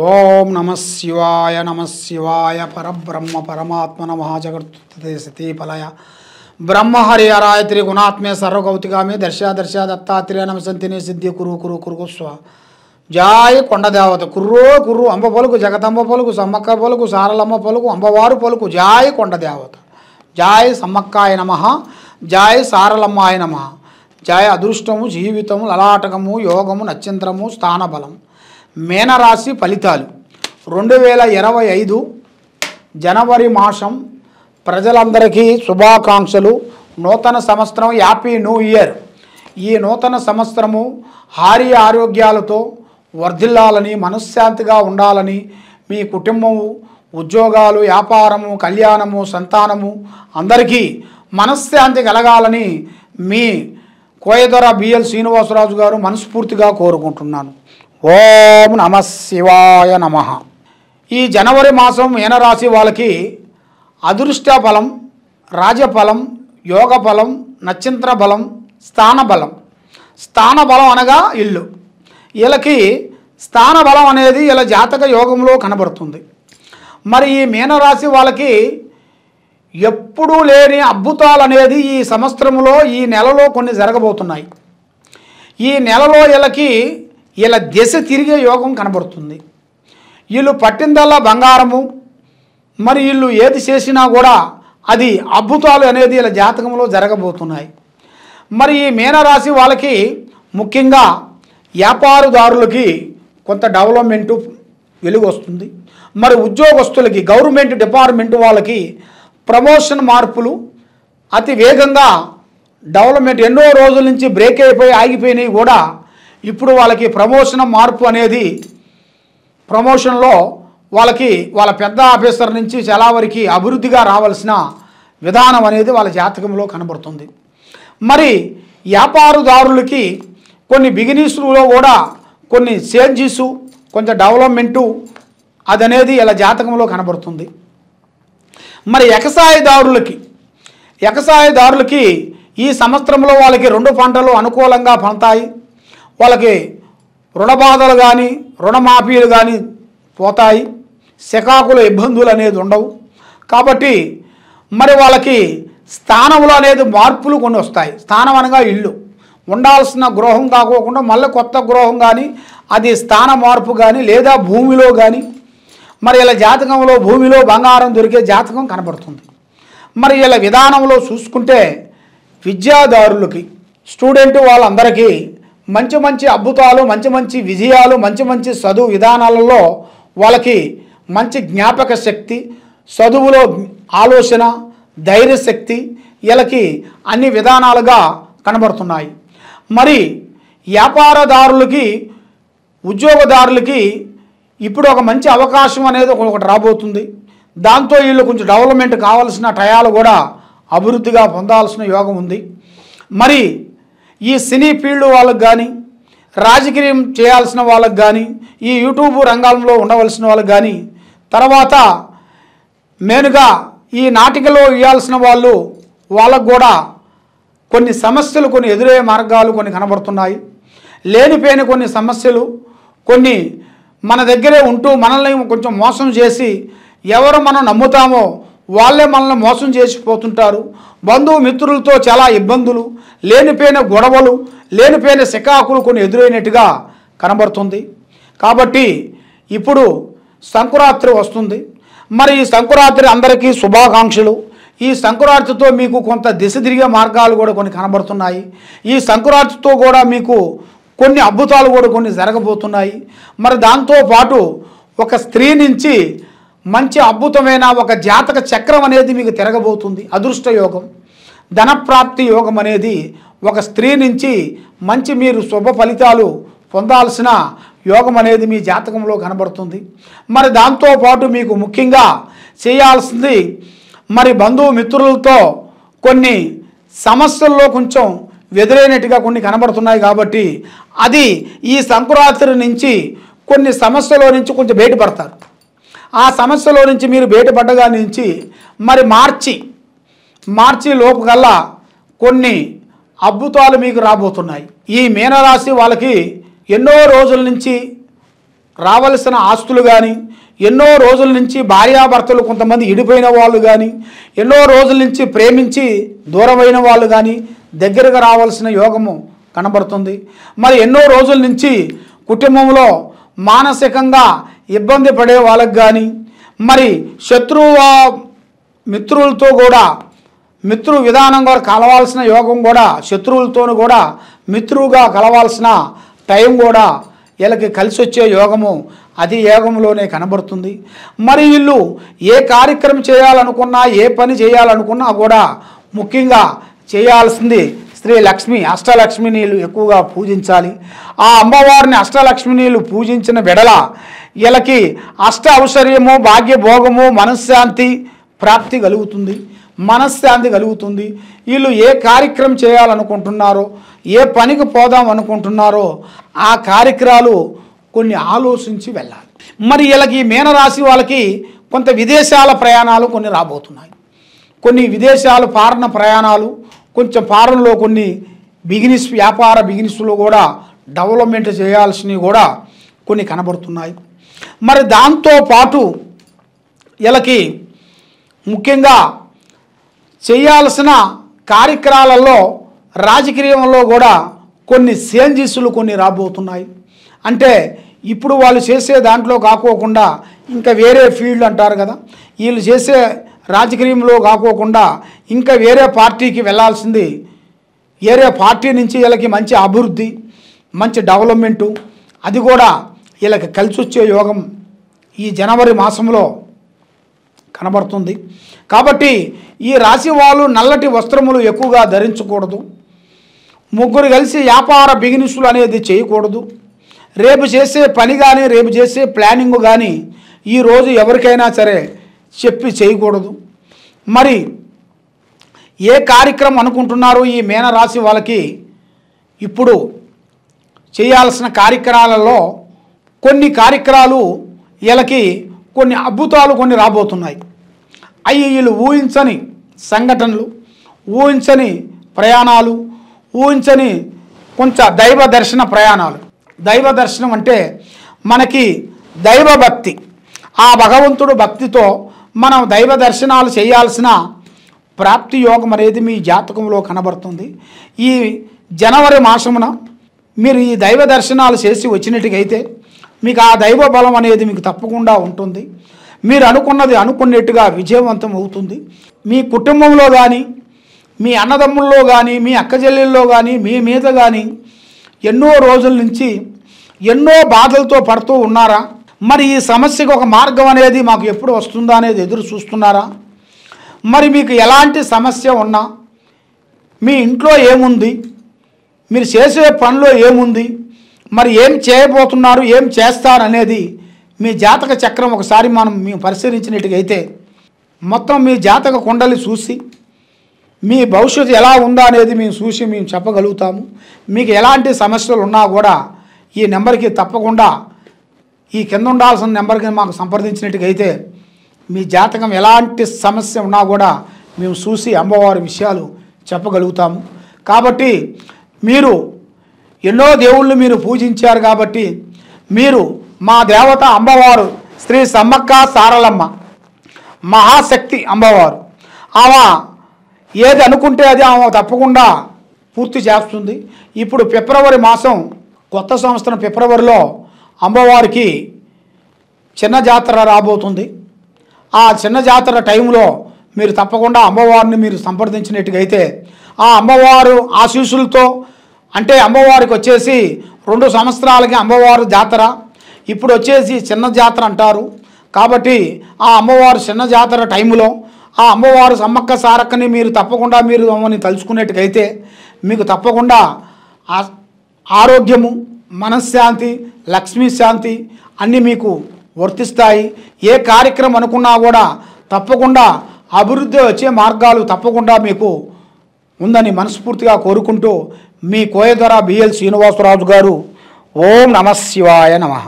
ఓం నమ శివాయ పరబ్రహ్మ పరమాత్మన మహాజగత్తే సతీఫలయ బ్రహ్మహరి అరాయత్రి గుణాత్మే సర్వగౌతిగామి దర్శ దత్తాత్రేయ నమసంతిని సిద్ధి కురు స్వ జాయ్ కొండదేవత కుర్రు అంబ పలుకు జగదంబ పలుకు సమ్మక్క పలుకు సారలమ్మ పలుకు అంబవారు పలుకు జాయ్ కొండదేవత జాయ్ సమ్మక్కాయ నమ జాయ్ సారలమ్మాయ నమ జాయ్ అదృష్టము జీవితము లలాటకము యోగము నక్షత్రము స్థానబలం మేనరాశి ఫలితాలు 2025 జనవరి మాసం ప్రజలందరికీ శుభాకాంక్షలు. నూతన సంవత్సరం హ్యాపీ న్యూ ఇయర్. ఈ నూతన సంవత్సరము హారి ఆరోగ్యాలతో వర్ధిల్లాలని, మనశ్శాంతిగా ఉండాలని, మీ కుటుంబము, ఉద్యోగాలు, వ్యాపారము, కళ్యాణము, సంతానము అందరికీ మనశ్శాంతి కలగాలని మీ కోయదొర బిఎల్ శ్రీనివాసరాజు గారు మనస్ఫూర్తిగా కోరుకుంటున్నాను. ఓం నమ శివాయ నమ. ఈ జనవరి మాసం మీనరాశి వాళ్ళకి అదృష్ట బలం, రాజఫలం, యోగ బలం, నక్షత్ర బలం, స్థానబలం. స్థానబలం అనగా ఇల్లు. వీళ్ళకి స్థానబలం అనేది వీళ్ళ జాతక యోగంలో కనబడుతుంది. మరి ఈ మీనరాశి వాళ్ళకి ఎప్పుడూ లేని అద్భుతాలు అనేది ఈ సంవత్సరంలో ఈ నెలలో కొన్ని జరగబోతున్నాయి. ఈ నెలలో వీళ్ళ దిశ తిరిగే యోగం కనబడుతుంది. వీళ్ళు పట్టిందల్లా బంగారము. మరి వీళ్ళు ఏది చేసినా కూడా అది అద్భుతాలు అనేది వీళ్ళ జాతకంలో జరగబోతున్నాయి. మరి ఈ మీనరాశి వాళ్ళకి ముఖ్యంగా వ్యాపారదారులకి కొంత డెవలప్మెంటు వెలుగు వస్తుంది. మరి ఉద్యోగస్తులకి, గవర్నమెంట్ డిపార్ట్మెంట్ వాళ్ళకి ప్రమోషన్ మార్పులు అతి వేగంగా డెవలప్మెంట్ ఎన్నో రోజుల నుంచి బ్రేక్ అయిపోయి ఆగిపోయినాయి కూడా ఇప్పుడు వాళ్ళకి ప్రమోషన్ మార్పు అనేది ప్రమోషన్లో వాళ్ళకి వాళ్ళ పెద్ద ఆఫీసర్ నుంచి చాలా వరకు అభివృద్ధిగా రావాల్సిన విధానం అనేది వాళ్ళ జాతకంలో కనబడుతుంది. మరి వ్యాపారదారులకి కొన్ని బిగినీస్లో కూడా కొన్ని చేంజెస్, కొంచెం డెవలప్మెంటు అదనేది వీళ్ళ జాతకంలో కనబడుతుంది. మరి ఎకసాయదారులకి ఈ సంవత్సరంలో వాళ్ళకి 2 పంటలు అనుకూలంగా పండుతాయి. వాళ్ళకి రుణబాధలు కానీ రుణమాఫీలు కానీ పోతాయి. శకాకుల ఇబ్బందులు అనేది ఉండవు. కాబట్టి మరి వాళ్ళకి స్థానంలో అనేది మార్పులు కొన్ని వస్తాయి. స్థానం అనగా ఇల్లు. ఉండాల్సిన గృహం కాకోకుండా మళ్ళీ కొత్త గృహం కానీ, అది స్థాన మార్పు కానీ, లేదా భూమిలో కానీ, మరి ఇలా జాతకంలో భూమిలో బంగారం దొరికే జాతకం కనబడుతుంది. మరి ఇలా విధానంలో చూసుకుంటే విద్యాదారులకి, స్టూడెంట్ వాళ్ళందరికీ మంచి అద్భుతాలు, మంచి విజయాలు, మంచి చదువు విధానాలలో వాళ్ళకి మంచి జ్ఞాపక శక్తి, చదువులో ఆలోచన, ధైర్యశక్తి వీళ్ళకి అన్ని విధానాలుగా కనబడుతున్నాయి. మరి వ్యాపారదారులకి, ఉద్యోగదారులకి ఇప్పుడు ఒక మంచి అవకాశం అనేది ఒకటి రాబోతుంది. దాంతో వీళ్ళు కొంచెం డెవలప్మెంట్ కావాల్సిన టయాలు కూడా అభివృద్ధిగా పొందాల్సిన యోగం ఉంది. మరి ఈ సినీ ఫీల్డ్ వాళ్ళకి కానీ, రాజకీయం చేయాల్సిన వాళ్ళకి కానీ, ఈ యూట్యూబ్ రంగంలో ఉండవలసిన వాళ్ళకి కానీ, తర్వాత మెయిన్గా ఈ నాటికలో ఇవ్వాల్సిన వాళ్ళకు కూడా కొన్ని సమస్యలు, కొన్ని ఎదురయ్యే మార్గాలు కొన్ని కనబడుతున్నాయి. లేనిపోయిన కొన్ని సమస్యలు, కొన్ని మన దగ్గరే ఉంటూ మనల్ని కొంచెం మోసం చేసి ఎవరు మనం నమ్ముతామో వాళ్ళే మనల్ని మోసం చేసిపోతుంటారు. బంధువు మిత్రులతో చాలా ఇబ్బందులు, లేనిపోయిన గొడవలు, లేనిపోయిన శకాకులు కొన్ని ఎదురైనట్టుగా కనబడుతుంది. కాబట్టి ఇప్పుడు సంక్రాంతి వస్తుంది. మరి ఈ సంక్రాంతి అందరికీ శుభాకాంక్షలు. ఈ సంక్రాంతితో మీకు కొంత దిశ తిరిగే మార్గాలు కూడా కొన్ని కనబడుతున్నాయి. ఈ సంక్రాంతితో కూడా మీకు కొన్ని అద్భుతాలు కూడా కొన్ని జరగబోతున్నాయి. మరి దాంతోపాటు ఒక స్త్రీ నుంచి మంచి అద్భుతమైన ఒక జాతక చక్రం అనేది మీకు తిరగబోతుంది. అదృష్ట యోగం, ధనప్రాప్తి యోగం అనేది ఒక స్త్రీ నుంచి మంచి మీరు శుభ ఫలితాలు పొందాల్సిన యోగం అనేది మీ జాతకంలో కనబడుతుంది. మరి దాంతోపాటు మీకు ముఖ్యంగా చేయాల్సింది మరి బంధువు మిత్రులతో కొన్ని సమస్యల్లో కొంచెం ఎదురైనట్టుగా కొన్ని కనబడుతున్నాయి. కాబట్టి అది ఈ సంక్రాంతి నుంచి కొన్ని సమస్యల నుంచి కొంచెం బయటపడతారు. ఆ సమస్యలో నుంచి మీరు బయటపడ్డగా నుంచి మరి మార్చి లోపు కల్లా కొన్ని అద్భుతాలు మీకు రాబోతున్నాయి. ఈ మీనరాశి వాళ్ళకి ఎన్నో రోజుల నుంచి రావలసిన ఆస్తులు కానీ, ఎన్నో రోజుల నుంచి భార్యాభర్తలు కొంతమంది ఇడిపోయిన వాళ్ళు కానీ, ఎన్నో రోజుల నుంచి ప్రేమించి దూరమైన వాళ్ళు కానీ దగ్గరగా రావాల్సిన యోగము కనబడుతుంది. మరి ఎన్నో రోజుల నుంచి కుటుంబంలో మానసికంగా ఇబ్బంది పడే వాళ్ళకి కానీ, మరి మిత్రులతో కూడా మిత్రు విధానం కూడా కలవాల్సిన యోగం కూడా, శత్రువులతోనూ కూడా మిత్రువుగా కలవాల్సిన టైం కూడా వీళ్ళకి కలిసి వచ్చే యోగము అది యోగంలోనే కనబడుతుంది. మరి వీళ్ళు ఏ కార్యక్రమం చేయాలనుకున్నా, ఏ పని చేయాలనుకున్నా కూడా ముఖ్యంగా చేయాల్సింది శ్రీ లక్ష్మి అష్టలక్ష్మినీలు ఎక్కువగా పూజించాలి. ఆ అమ్మవారిని అష్టలక్ష్మినీలు పూజించిన వెడల వీళ్ళకి అష్ట ఐశ్వర్యము, భాగ్యభోగము, మనశ్శాంతి ప్రాప్తి కలుగుతుంది, మనశ్శాంతి కలుగుతుంది. వీళ్ళు ఏ కార్యక్రమం చేయాలనుకుంటున్నారో, ఏ పనికి పోదాం అనుకుంటున్నారో ఆ కార్యక్రమాలు కొన్ని ఆలోచించి వెళ్ళాలి. మరి వీళ్ళకి మీనరాశి వాళ్ళకి కొంత విదేశాల ప్రయాణాలు కొన్ని రాబోతున్నాయి. కొన్ని విదేశాలు ఫారెన్ ప్రయాణాలు, కొంచెం ఫారెన్లో కొన్ని వ్యాపార బిజినెస్లో కూడా డెవలప్మెంట్ చేయాల్సినవి కూడా కొన్ని కనబడుతున్నాయి. మరి దాంతోపాటు వీళ్ళకి ముఖ్యంగా చేయాల్సిన కార్యక్రమాలలో రాజకీయంలో కూడా కొన్ని చేంజెస్లు కొన్ని రాబోతున్నాయి. అంటే ఇప్పుడు వాళ్ళు చేసే దాంట్లో కాకోకుండా ఇంకా వేరే ఫీల్డ్ అంటారు కదా, వీళ్ళు చేసే రాజకీయంలో కాకోకుండా ఇంకా వేరే పార్టీకి వెళ్ళాల్సింది, వేరే పార్టీ నుంచి వీళ్ళకి మంచి అభివృద్ధి, మంచి డెవలప్మెంటు అది కూడా వీళ్ళకి కలిసి వచ్చే యోగం ఈ జనవరి మాసంలో కనబడుతుంది. కాబట్టి ఈ రాశి వాళ్ళు నల్లటి వస్త్రములు ఎక్కువగా ధరించకూడదు. ముగ్గురు కలిసి వ్యాపార బిజినెస్లు అనేది చేయకూడదు. రేపు చేసే పని కానీ, రేపు చేసే ప్లానింగ్ కానీ ఈరోజు ఎవరికైనా సరే చెప్పి చేయకూడదు. మరి ఏ కార్యక్రమం అనుకుంటున్నారో ఈ మీనరాశి వాళ్ళకి ఇప్పుడు చేయాల్సిన కార్యక్రమాలలో కొన్ని కార్యక్రమాలు వీళ్ళకి కొన్ని అద్భుతాలు కొన్ని రాబోతున్నాయి. అవి వీళ్ళు ఊహించని సంఘటనలు, ఊహించని ప్రయాణాలు, ఊహించని కొంచెం దైవ దర్శన ప్రయాణాలు. దైవ దర్శనం అంటే మనకి దైవభక్తి, ఆ భగవంతుడు భక్తితో మనం దైవ దర్శనాలు చేయాల్సిన ప్రాప్తి యోగం అనేది మీ జాతకంలో కనబడుతుంది. ఈ జనవరి మాసమున మీరు ఈ దైవ దర్శనాలు చేసి వచ్చినట్టుగైతే మీకు ఆ దైవ బలం అనేది మీకు తప్పకుండా ఉంటుంది. మీరు అనుకున్నది అనుకున్నట్టుగా విజయవంతం అవుతుంది. మీ కుటుంబంలో కానీ, మీ అన్నదమ్ముల్లో కానీ, మీ అక్కచెల్లెల్లో కానీ, మీ మీద కానీ ఎన్నో రోజుల నుంచి ఎన్నో బాధలతో పడుతూ ఉన్నారా? మరి ఈ సమస్యకు ఒక మార్గం అనేది మాకు ఎప్పుడు వస్తుందా అనేది ఎదురు చూస్తున్నారా? మరి మీకు ఎలాంటి సమస్య ఉన్నా, మీ ఇంట్లో ఏముంది, మీరు చేసే పనిలో ఏముంది, మరి ఏం చేయబోతున్నారు, ఏం చేస్తారు అనేది మీ జాతక చక్రం ఒకసారి మేము పరిశీలించినట్టుగైతే మొత్తం మీ జాతక కుండలి చూసి మీ భవిష్యత్తు ఎలా ఉందా అనేది మేము చూసి మేము చెప్పగలుగుతాము. మీకు ఎలాంటి సమస్యలు ఉన్నా కూడా ఈ నెంబర్కి తప్పకుండా, ఈ కింద ఉండాల్సిన నెంబర్కి మాకు సంప్రదించినట్టుగైతే మీ జాతకం ఎలాంటి సమస్య ఉన్నా కూడా మేము చూసి అమ్మవారి విషయాలు చెప్పగలుగుతాము. కాబట్టి మీరు ఎన్నో దేవుళ్ళు మీరు పూజించారు కాబట్టి మీరు మా దేవత అమ్మవారు శ్రీ సమ్మక్క సారలమ్మ మహాశక్తి అమ్మవారు, ఆమె ఏది అనుకుంటే అది ఆమె తప్పకుండా పూర్తి చేస్తుంది. ఇప్పుడు ఫిబ్రవరి మాసం కొత్త సంవత్సరం ఫిబ్రవరిలో అమ్మవారికి చిన్న జాతర రాబోతుంది. ఆ చిన్న జాతర టైంలో మీరు తప్పకుండా అమ్మవారిని మీరు సంప్రదించినట్టుగైతే ఆ అమ్మవారు ఆశీస్సులతో, అంటే అమ్మవారికి వచ్చేసి 2 సంవత్సరాలకి అమ్మవారు జాతర, ఇప్పుడు వచ్చేసి చిన్న జాతర అంటారు. కాబట్టి ఆ అమ్మవారు చిన్న జాతర టైంలో ఆ అమ్మవారు సమ్మక్క సారక్కని మీరు తప్పకుండా మీరు అమ్మని తలుచుకునేట్టుకైతే మీకు తప్పకుండా ఆరోగ్యము, మనశ్శాంతి, లక్ష్మీ శాంతి అన్నీ మీకు వర్తిస్తాయి. ఏ కార్యక్రమం అనుకున్నా కూడా తప్పకుండా అభివృద్ధి వచ్చే మార్గాలు తప్పకుండా మీకు ఉందని మనస్ఫూర్తిగా కోరుకుంటూ మీ కోయదొర బిఎల్ శ్రీనివాసరాజు గారు. ఓం నమః శివాయ నమః.